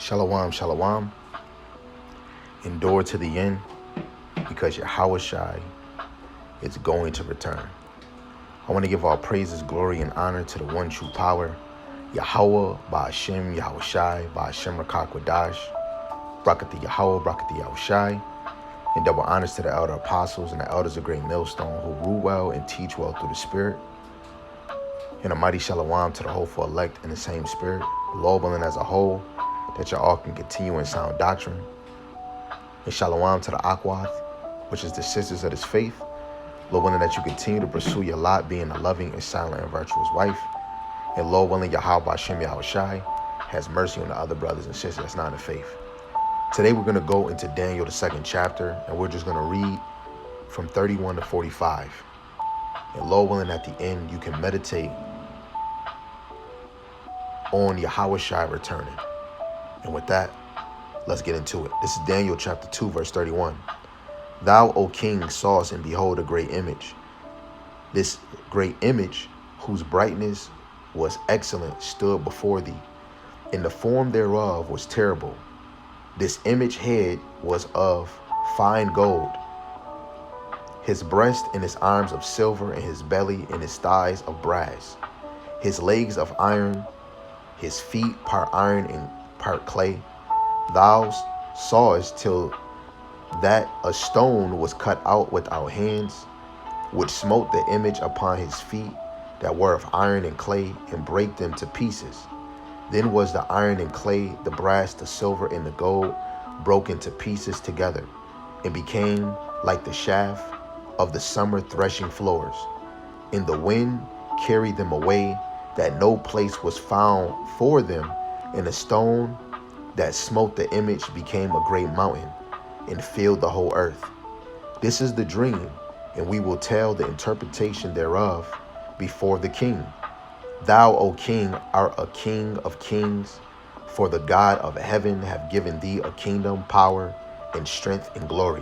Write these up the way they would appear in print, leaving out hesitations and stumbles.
Shalom, shalom. Endure to the end because Yahawashi is going to return. I want to give all praises, glory, and honor to the one true power, Yahweh, Ba'ashem, Yahawashi, Ba'ashem Rakakwadash, Brakati Yahweh, Brakati Yahawashi, and double honors to the elder apostles and the elders of Great Millstone who rule well and teach well through the Spirit. And a mighty shalom to the hopeful elect in the same Spirit, Lord willing as a whole, that y'all all can continue in sound doctrine. And shalom to the Akwath, which is the sisters of this faith, Lord willing that you continue to pursue your lot, being a loving and silent and virtuous wife. And Lord willing, Yahweh Ba'ashem Yahawashi has mercy on the other brothers and sisters that's not in the faith. Today we're going to go into Daniel, the 2nd chapter, and we're just going to read from 31 to 45. And Lord willing, at the end, you can meditate on Yahawashi returning. And with that, let's get into it. This is Daniel chapter 2, verse 31. Thou, O king, sawest and behold a great image. This great image, whose brightness was excellent, stood before thee, and the form thereof was terrible. This image head was of fine gold, his breast and his arms of silver, and his belly and his thighs of brass, his legs of iron, his feet part iron and part clay. Thou sawest till that a stone was cut out without hands, which smote the image upon his feet that were of iron and clay, and brake them to pieces. Then was the iron and clay, the brass, the silver, and the gold broken to pieces together, and became like the shaft of the summer threshing floors. And the wind carried them away, that no place was found for them, and the stone that smote the image became a great mountain, and filled the whole earth. This is the dream, and we will tell the interpretation thereof before the king. Thou, O king, art a king of kings, for the God of heaven have given thee a kingdom, power, and strength, and glory.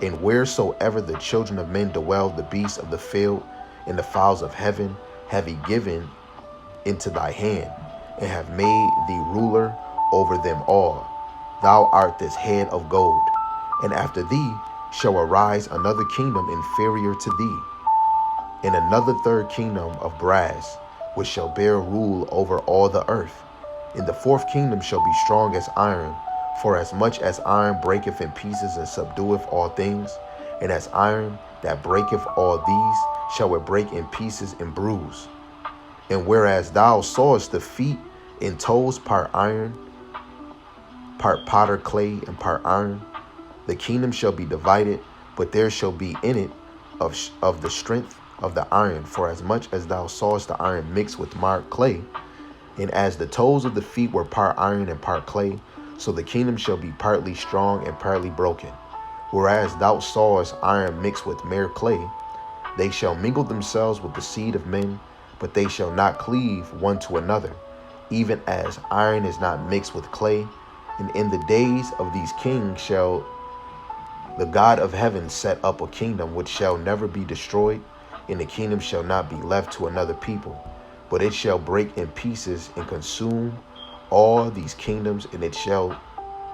And wheresoever the children of men dwell, the beasts of the field and the fowls of heaven have he given into thy hand, and have made thee ruler over them all. Thou art this head of gold, and after thee shall arise another kingdom inferior to thee, and another third kingdom of brass, which shall bear rule over all the earth. And the fourth kingdom shall be strong as iron, for as much as iron breaketh in pieces and subdueth all things, and as iron that breaketh all these shall it break in pieces and bruise. And whereas thou sawest the feet and toes part iron, part potter clay, and part iron, the kingdom shall be divided, but there shall be in it of the strength of the iron, for as much as thou sawest the iron mixed with marred clay, and as the toes of the feet were part iron and part clay, so the kingdom shall be partly strong and partly broken. Whereas thou sawest iron mixed with mere clay, they shall mingle themselves with the seed of men, but they shall not cleave one to another, even as iron is not mixed with clay. And in the days of these kings shall the God of heaven set up a kingdom which shall never be destroyed, and the kingdom shall not be left to another people, but it shall break in pieces and consume all these kingdoms, and it shall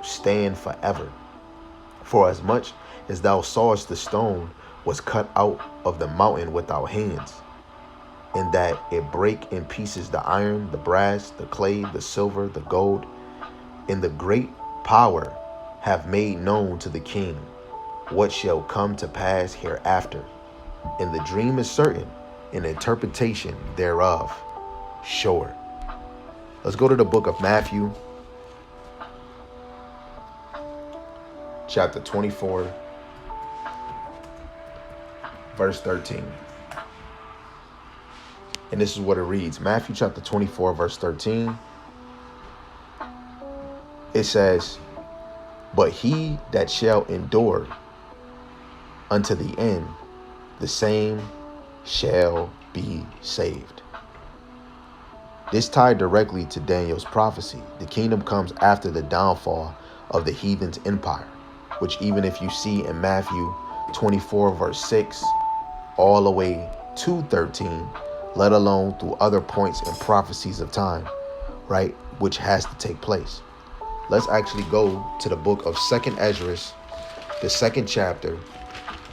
stand forever. For as much as thou sawest the stone was cut out of the mountain without hands, and that it brake in pieces the iron, the brass, the clay, the silver, the gold, and the great power have made known to the king what shall come to pass hereafter. And the dream is certain, and the interpretation thereof sure. Let's go to the book of Matthew, chapter 24, verse 13. And this is what it reads. Matthew chapter 24, verse 13. It says, but he that shall endure unto the end, the same shall be saved. This tied directly to Daniel's prophecy. The kingdom comes after the downfall of the heathen's empire, which even if you see in Matthew 24, verse 6, all the way to 13, let alone through other points and prophecies of time, right, which has to take place. let's actually go to the book of 2nd Esdras, the 2nd chapter,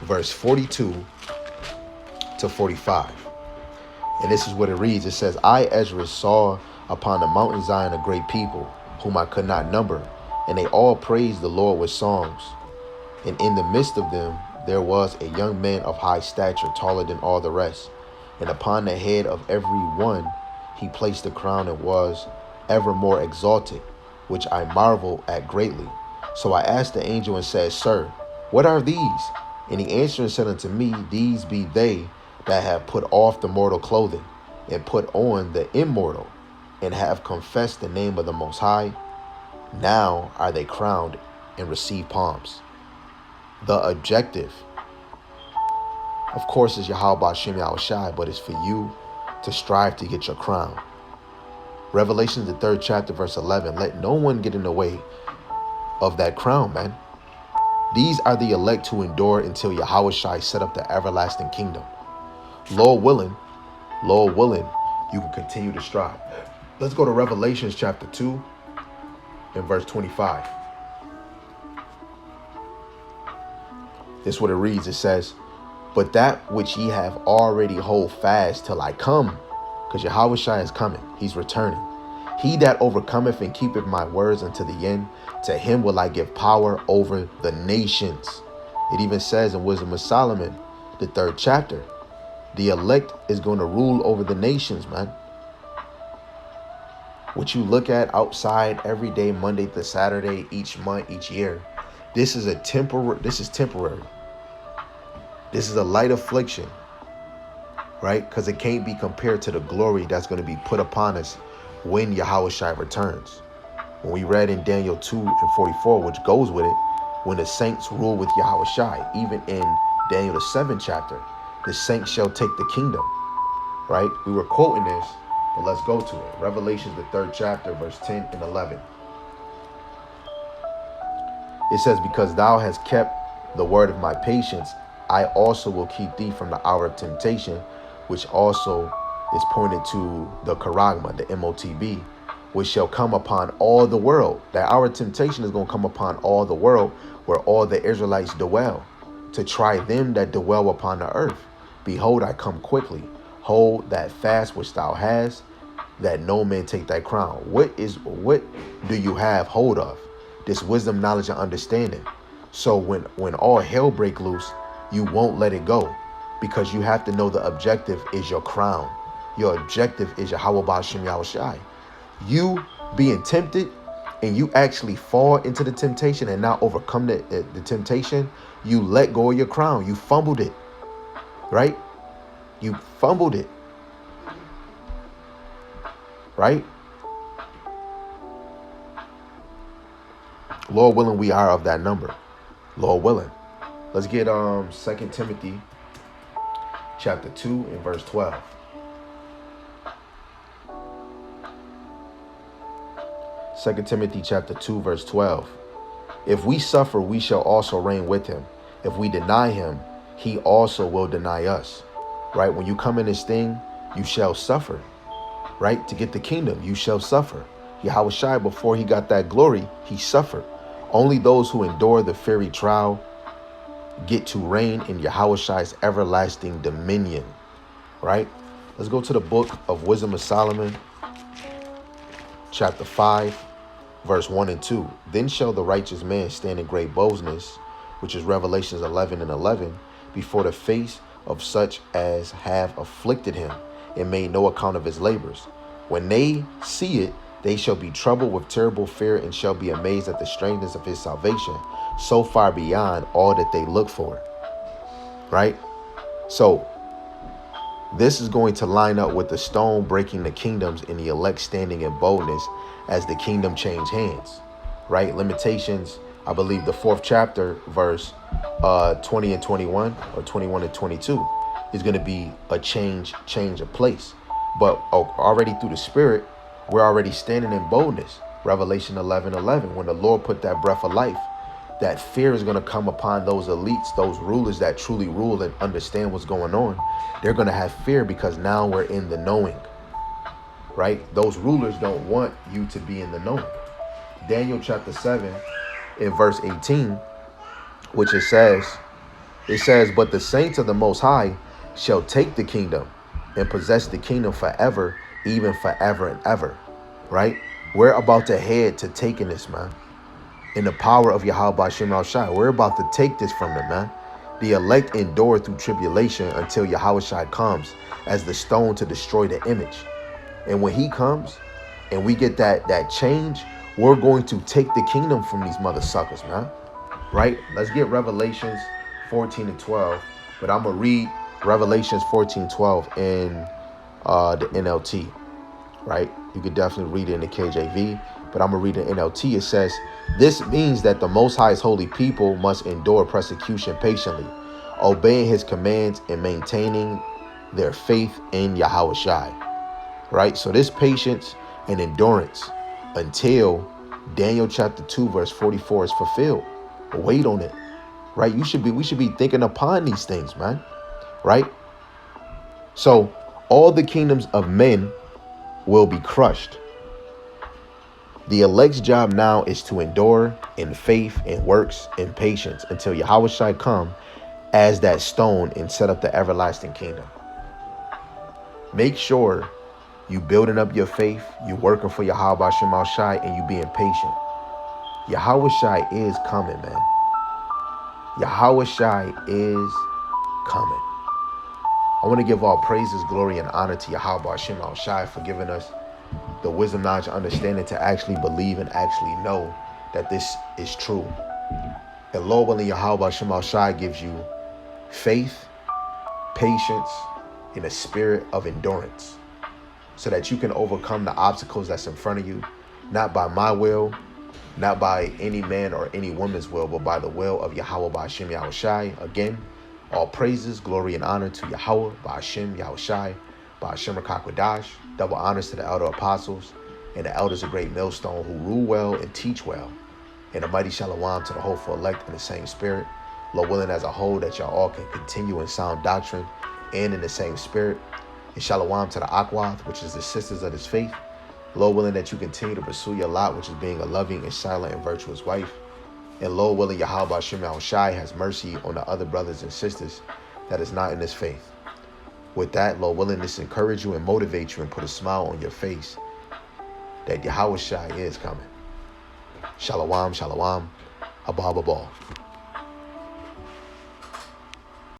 verse 42 to 45. And this is what it reads. It says, I, Esdras, saw upon the mountain Zion a great people, whom I could not number, and they all praised the Lord with songs. And in the midst of them there was a young man of high stature, taller than all the rest. And upon the head of every one he placed a crown, and was ever more exalted, which I marvel at greatly. So I asked the angel and said, Sir, what are these? And he answered and said unto me, These be they that have put off the mortal clothing, and put on the immortal, and have confessed the name of the Most High. Now are they crowned and receive palms. The objective, of course, is Yahawashi, but it's for you to strive to get your crown. Revelation, the 3rd chapter, verse 11. Let no one get in the way of that crown, man. These are the elect who endure until Yahawashi set up the everlasting kingdom. Lord willing, you can continue to strive. Let's go to Revelation chapter 2 and verse 25. This is what it reads. It says, But that which ye have already hold fast till I come, because Yahawashi is coming. He's returning. He that overcometh and keepeth my words unto the end, to him will I give power over the nations. It even says in Wisdom of Solomon, the 3rd chapter, the elect is going to rule over the nations, man. What you look at outside every day, Monday to Saturday, each month, each year, this is temporary. This is a light affliction, right? Because it can't be compared to the glory that's going to be put upon us when Yahawashi returns. When we read in Daniel 2 and 44, which goes with it, when the saints rule with Yahawashi, even in Daniel the 7th chapter, the saints shall take the kingdom, right? We were quoting this, but let's go to it. Revelation, the 3rd chapter, verse 10 and 11. It says, Because thou hast kept the word of my patience, I also will keep thee from the hour of temptation, which also is pointed to the charagma, the MOTB, which shall come upon all the world. That hour of temptation is going to come upon all the world, where all the Israelites dwell, to try them that dwell upon the earth. Behold, I come quickly. Hold that fast which thou hast, that no man take thy crown. What do you have hold of? This wisdom, knowledge, and understanding. So when all hell break loose, you won't let it go, because you have to know the objective is your crown. Your objective is your Yahawashi. You being tempted and you actually fall into the temptation and not overcome the temptation, you let go of your crown. You fumbled it, right? You fumbled it, right? Lord willing, we are of that number. Lord willing. Let's get 2 Timothy chapter 2 and verse 12. 2 Timothy chapter 2 verse 12. If we suffer, we shall also reign with him. If we deny him, he also will deny us. Right? When you come in this thing, you shall suffer. Right? To get the kingdom, you shall suffer. Yahawashi, before he got that glory, he suffered. Only those who endure the fiery trial get to reign in Yahawashi's everlasting dominion. Right? Let's go to the book of Wisdom of Solomon, chapter 5, verse 1 and 2. Then shall the righteous man stand in great boldness, which is Revelations 11 and 11, before the face of such as have afflicted him and made no account of his labors. When they see it, they shall be troubled with terrible fear and shall be amazed at the strangeness of his salvation, so far beyond all that they look for. Right? So this is going to line up with the stone breaking the kingdoms and the elect standing in boldness as the kingdom change hands. Right? Limitations, I believe the 4th chapter, verse 20 and 21 or 21 and 22 is going to be a change of place. But already through the Spirit, we're already standing in boldness. Revelation 11:11, when the Lord put that breath of life, that fear is going to come upon those elites, those rulers that truly rule and understand what's going on. They're going to have fear because now we're in the knowing, right? Those rulers don't want you to be in the knowing. Daniel chapter 7 in verse 18, which it says, but the saints of the Most High shall take the kingdom and possess the kingdom forever, even forever and ever. Right? We're about to head to taking this, man. In the power of Yahawashi, we're about to take this from them, man. The elect endure through tribulation until Yahawashi comes as the stone to destroy the image. And when he comes and we get that change, we're going to take the kingdom from these mother suckers, man. Right? Let's get Revelations 14 and 12. But I'm going to read Revelations 14:12 in the NLT. Right? You could definitely read it in the KJV. But I'm going to read it in NLT. It says, this means that the Most High's holy people must endure persecution patiently, obeying his commands and maintaining their faith in Yahawashi. Right? So this patience and endurance until Daniel chapter 2 verse 44 is fulfilled. Wait on it. Right? We should be thinking upon these things, man. Right? So all the kingdoms of men will be crushed. The elect's job now is to endure in faith and works and patience until Yahawashi come as that stone and set up the everlasting kingdom. Make sure you building up your faith, you working for Yahawashi, and you being patient. Yahawashi is coming, man. Yahawashi is coming. I want to give all praises, glory, and honor to Yahawashi for giving us the wisdom, knowledge, understanding to actually believe and actually know that this is true. And Lord willing, Yahawashi gives you faith, patience, and a spirit of endurance so that you can overcome the obstacles that's in front of you, not by my will, not by any man or any woman's will, but by the will of Yahweh Ba'ashem Yahawashi. Again, all praises, glory, and honor to Yahweh Ba'ashem Yahawashi, Ba'ashem Rakakwadash. Double honors to the elder apostles and the elders of Great Millstone who rule well and teach well. And a mighty shalom to the hopeful elect in the same spirit. Lord willing as a whole that y'all all can continue in sound doctrine and in the same spirit. And shalom to the Akwath, which is the sisters of this faith. Lord willing that you continue to pursue your lot, which is being a loving and silent and virtuous wife. And Lord willing, Yahweh Shem Yahawashi has mercy on the other brothers and sisters that is not in this faith. With that, Lord willing, this encourage you and motivate you and put a smile on your face that Yahawashi is coming. Shalom, shalom, abba, abba.